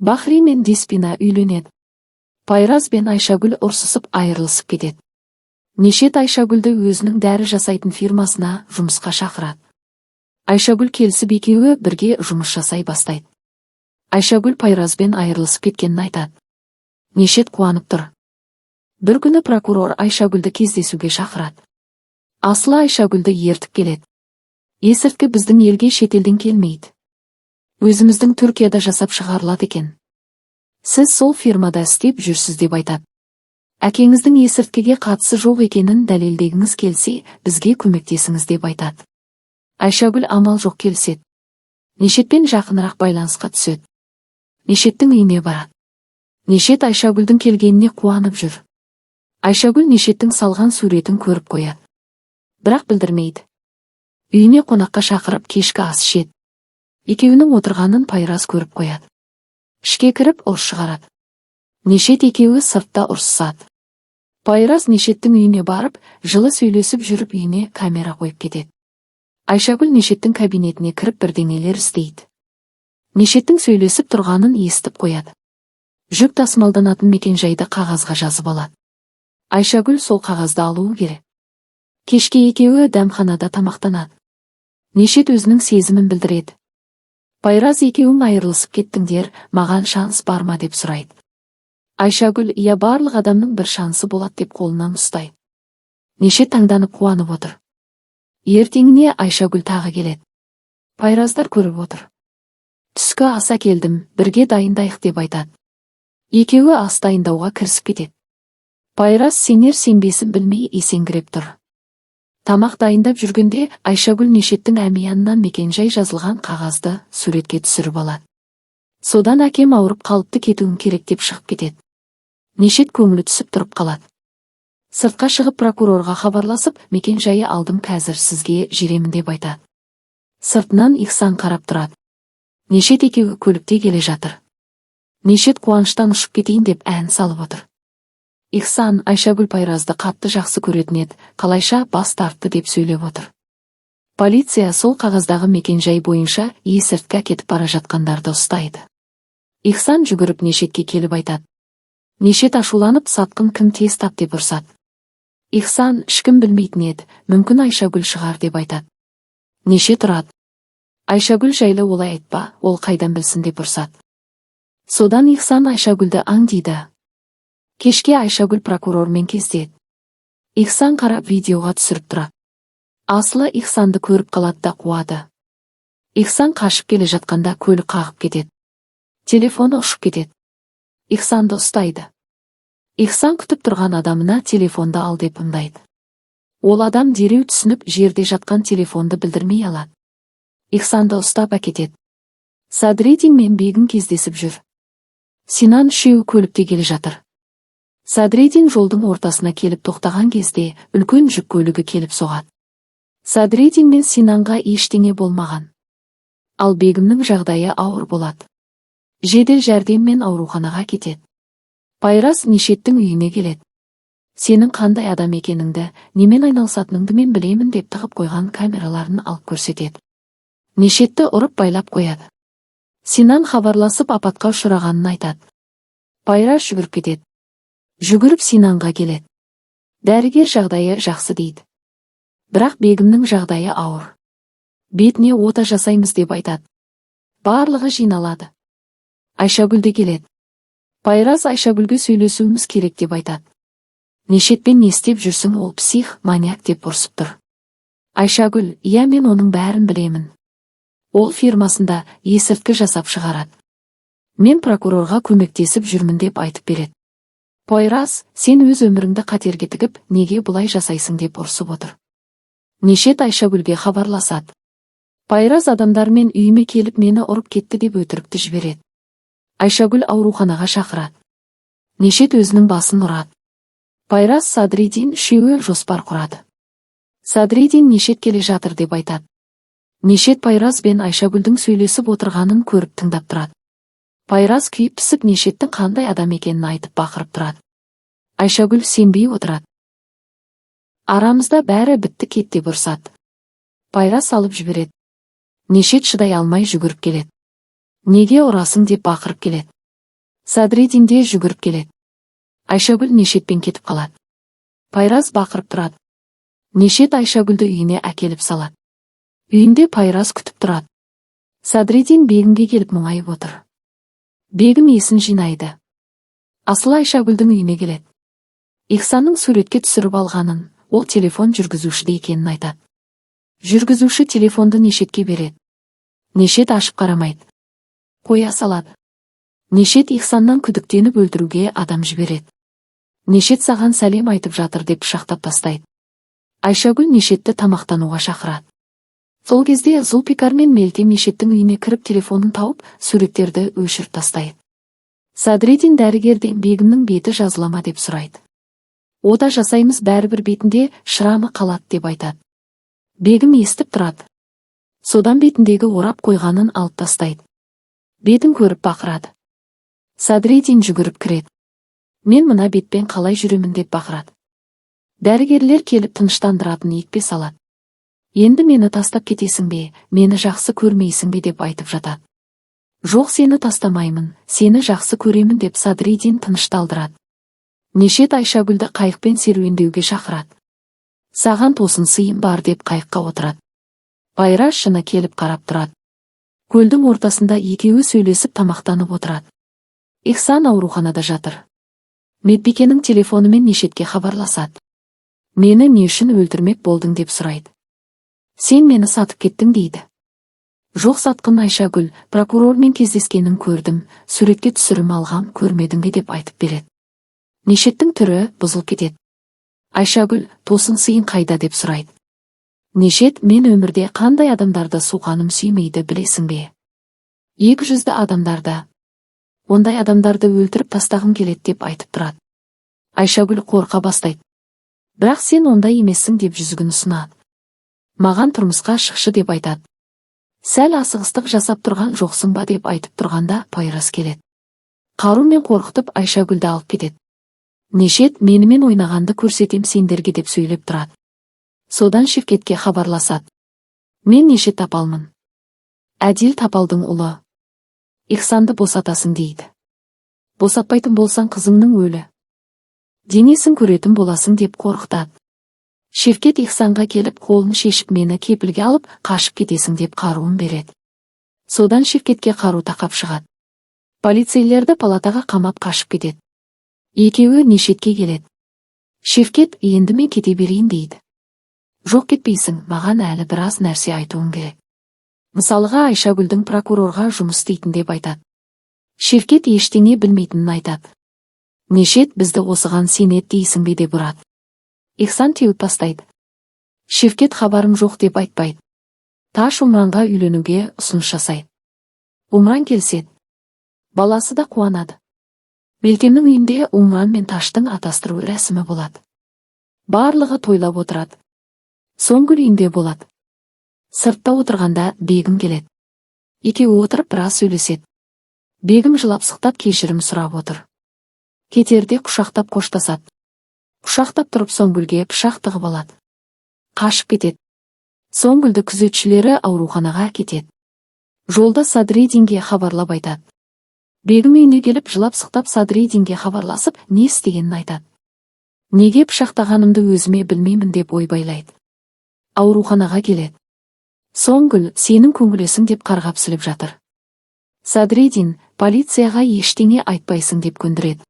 Бахри мен Деспина үйленеді. Пайраз бен Айшагүл ұрсысып айырылысып кетеді. Нешет Айшагүлді өзінің дәрі жасайтын фирмасына жұмысқа шақырады. Айшагүл келісіп екеуі бірге жұмыс жасай бастайды. Айшагүл Пайразбен айырылысып кеткенін айтады. Нешет қуанып тұр. Бір күні прокурор Айшагүлді кездесуге шақырады. Асылы Айшагүлді ертіп келеді. Есірткі біздің елге шетелден келмейді. Өзіміздің Түркияда жасап шығарылады екен. Сіз сол фирмада істеп жүрсіз деп айтады. Әкеңіздің есірткіге қатысы жоқ екенін дәлелдегіңіз келсе, бізге көмектесіңіз деп айтады. Айшагүл амал жоқ келіседі. Нешетпен жақынырақ байланысқа түседі. Нешеттің үйіне барады. Нешет Айшагүлдің келгеніне қуанып жүр. Айшагүл Нешеттің салған суретін көріп қояды. Бірақ білдірмейді. Үйіне қонаққа шақырып кешкі ас ішеді. Екеуінің отырғанын Пайраз көріп қояды. Ішке кіріп ұрыс шығарады. Нешет екеуі сыртта ұрсысады. Пайраз Нешеттің үйіне барып, жылы сөйлесіп жүріп үйіне камера қойып кетеді. Айшагүл Нешеттің кабинетіне кіріп бірдеңелер істейді. Нешеттің сөйлесіп тұрғанын естіп қояды. Жүк тасымалданатын мекенжайды қағазға жазып алады. Айшагүл сол қағазды алуы керек. Кешке екеуі дәмханада тамақтанады. Нешет өзінің сезімін білдіреді. Пайраз екеуің айырылысып кеттіңдер, маған шанс бар ма деп сұрайды. Айшагүл, иә, барлық адамның бір шансы болады деп қолынан ұстайды. Нешет таңданып қуанып отыр. Ертеңіне Айшагүл тағы келеді. Пайраздар көріп отыр. Түскі аса келдім, бірге дайындайық деп айтады. Екеуі ас дайындауға кірісіп кетеді. Пайраз сенер-сенбесін білмей есеңгіреп тұр. Тамақ дайындап жүргенде Айшагүл Нешеттің әмиянынан мекенжай жазылған қағазды суретке түсіріп алады. Содан әкем ауырып қалыпты, кетуім керек деп шығып кетеді. Нешет көңілі түсіп тұрып қалады. Сыртқа шығып прокурорға хабарласып, мекенжайы алдым, қазір сізге жүремін деп айтады. Сыртынан Ихсан қарап тұрады. Нешет екеуі көлікте келе жатыр. Нешет қуаныштан ұшып кетейін деп ән салып отыр. Ихсан Айшагүл Пайразды қатты жақсы көретін еді, қалайша бас тартты деп сөйлеп отыр. Полиция сол қағаздағы мекенжай бойынша есірткі кетіп бара жатқандарды ұстайды. Ихсан жүгіріп Нешетке келіп айтады. Нешет ашуланып, сатқын кім, тез тап деп ұрсады. Ихсан ешкім білмейтін еді, мүмкін Айшагүл шығар деп айтады. Нешет тұрады. Айшагүл жайлы олай айтпа, ол қайдан білсін деп ұрсады. Содан Ихсан Айшагүлді аңдиды. Кешке Айшагүл прокурормен кездеседі. Ихсан қарап видеоға түсіріп тұрады. Асылы Ихсанды көріп қалады да қуады. Ихсан қашып келе жатқанда көлік қағып кетеді. Телефоны ұшып кетеді. Ихсанды ұстайды. Ихсан күтіп тұрған адамына телефонды ал деп ымдайды. Ол адам дереу түсініп, жерде жатқан телефонды білдірмей алады. Ихсанды ұстап әкетеді. Садридин мен Бегім кездесіп жүр. Синан үшеуі көлікте келе жатыр. Садридин жолдың ортасына келіп тоқтаған кезде үлкен жүк көлігі келіп соғады. Садридин мен Синанға ештеңе болмаған. Ал Бегімнің жағдайы ауыр болады. Жедел жәрдеммен ауруханаға кетеді. Пайраз Нешеттің үйіне келеді. Сенің қандай адам екеніңді, немен айналысатыныңды мен білемін деп тығып қойған камераларын алып көрсетеді. Нешетті ұрып байлап қояды. Синан хабарласып апатқа ұшырағанын айтады. Пайраз жүгіріп кетеді. Жүгіріп Синанға келеді. Дәрігер жағдайы жақсы дейді. Бірақ Бегімнің жағдайы ауыр. Бетіне ота жасаймыз деп айтады. Барлығы жиналады. Айшагүл де келеді. Пайраз Айшагүлге сөйлесуіміз керек деп айтады. Нешетпен не істеп жүрсің, ол псих, маньяк деп ұрсып тұр. Айшагүл, иә, мен оның бәрін білемін. Ол фирмасында есірткі жасап шығарады. Мен прокурорға көмектесіп жүрмін деп айтып береді. Пайраз, сен өз өміріңді қатерге тігіп, неге бұлай жасайсың деп ұрсып отыр. Нешет Айшагүлге хабарласады. Пайраз адамдармен үйіме келіп мені ұрып кетті деп өтірікті жібереді. Айшагүл ауруханаға шақырады. Нешет өзінің басын ұрады. Пайраз Садридин үшеуі жоспар құрады. Садридин Нешет келе жатыр деп айтады. Нешет Пайраз бен Айшагүлдің сөйлесіп отырғанын көріп тыңдап тұрады. Пайраз күйіп пісіп Нешеттің қандай адам екенін айтып бақырып тұрады. Айшагүл сенбей отырады. Арамызда бәрі бітті, кет деп ұрсады. Пайраз салып жібереді. Нешет шыдай алмай жүгіріп келеді. Неге ұрасың деп бақырып келеді. Садридин де жүгіріп келеді. Айшагүл Нешетпен кетіп қалады. Пайраз бақырып тұрады. Нешет Айшагүлді үйіне әкеліп салады. Үйінде Пайраз күтіп тұрады. Садридин Бегімге келіп мұңайып отыр. Бегім есін жинайды. Асыл Айшагүлдің үйіне келеді. Ихсанның суретке түсіріп алғанын, ол телефон жүргізушіде екенін айтады. Жүргізуші телефонды Нешетке береді. Нешет ашып қарамайды. Қоя салады. Нешет Ихсаннан күдіктеніп өлтіруге адам жібереді. Нешет саған сәлем айтып жатыр деп пышақтап тастайды. Айшагүл Нешетті тамақтануға шақырады. Сол кезде Зулпикар мен Мелтем Нешеттің үйіне кіріп телефонын тауып, суреттерді өшіріп тастайды. Садридин дәрігерден Бегімнің беті жазылама деп сұрайды. Ота жасаймыз, бәрібір бетінде шырамы қалады деп айтады. Бегім естіп тұрады. Содан бетіндегі орап қойғанын алып тастайды. Бетін көріп бақырады. Садридин жүгіріп кіреді. Мен мына бетпен қалай жүремін деп бақырады. Дәрігерлер келіп тыныштандыратын екпе салады. Енді мені тастап кетесің бе, мені жақсы көрмейсің бе деп айтып жатады. Жоқ, сені тастамаймын, сені жақсы көремін деп Садридин тынышталдырады. Нешет Айшагүлді қайықпен серуендеуге шақырады. Саған тосын сыйым бар деп қайыққа отырады. Пайраз шыны келіп қарап тұрады. Көлдің ортасында екеуі сөйлесіп тамақтанып отырады. Ихсан ауруханада жатыр. Медбикенің телефонымен Нешетке хабарласады. Мені не үшін өлтірмек болдың деп сұрайды. Сен мені сатып кеттің дейді. Жоқ, сатқын Айшагүл, прокурормен кездескенін көрдім, суретке түсірім алғам, көрмедің бе деп айтып береді. Нешеттің түрі бұзылып кетеді. Айшагүл, тосын сыйың қайда деп сұрайды. Нешет, мен өмірде қандай адамдарды суғаным сүймейді білесің бе? 200 адамдарды. Ондай адамдарды өлтіріп тастағым келеді деп айтып тұрады. Айшагүл қорқа бастайды. Бірақ сен ондай емессің деп жүзігін ұсынады. Маған тұрмысқа шықшы деп айтады. Сәл асығыстық жасап тұрған жоқсың ба деп айтып тұрғанда Пайраз келеді. Қарумен қорқытып Айшагүлді алып кетеді. Нешет, менімен ойнағанды көрсетем сендерге деп сөйлеп тұрады. Содан Шевкетке хабарласады. Мен Нешет тапалмын. Әділ тапалдың ұлы. Ихсанды босатасың дейді. Босатпайтын болсаң қызыңның өлі. Денесін көретін боласың деп қорқытады. Шевкет Ихсанға келіп қолын шешіп мені кепілге алып қашып кетесің деп қаруын береді. Содан Шевкетке қару тақап шығады. Полицейлерді палатаға қамап қашып кетеді. Екеуі Нешетке келеді. Шевкет, енді мен кете берейін дейді. Жоқ, кетпейсің, маған әлі біраз нәрсе айтуың керек. Мысалға Айшагүлдің прокурорға жұмыс істейтін деп айтады. Шевкет ештеңе білмейтінін айтады. Нешет, бізді осыған сенет дейсің бе деп ұрады. Ихсан теуіп бастайды. Шевкет хабарым жоқ деп айтпайды. Таш Умранға үйленуге ұсыныс жасайды. Умран келседі. Баласы да қуанады. Мелтемнің үйінде Умран мен Таштың атастыру рәсімі болады. Барлығы тойлап отырады. Соңгүл үйінде болады. Сыртта отырғанда Бегім келеді. Екеуі отырып біраз сөйлеседі. Бегім жылап-сықтап кешірім сұрап отыр. Кетерде құшақтап қоштасады. Құшақтап тұрып Соңгүлге пышақ тығып алады. Қашып кетеді. Соңгүлді күзетшілері ауруханаға кетеді. Жолда Садридинге хабарлап айтады. Бегім үйіне келіп жылап-сықтап Садридинге хабарласып, не істегенін айтады. Неге пышақтағанымды өзіме білмеймін деп ойбайлайды. Ауруханаға келеді. Соңгүл, сенің көңілесің деп қарғап сіліп жатыр. Садридин, полицияға ештеңе айтпайсың деп көндіреді.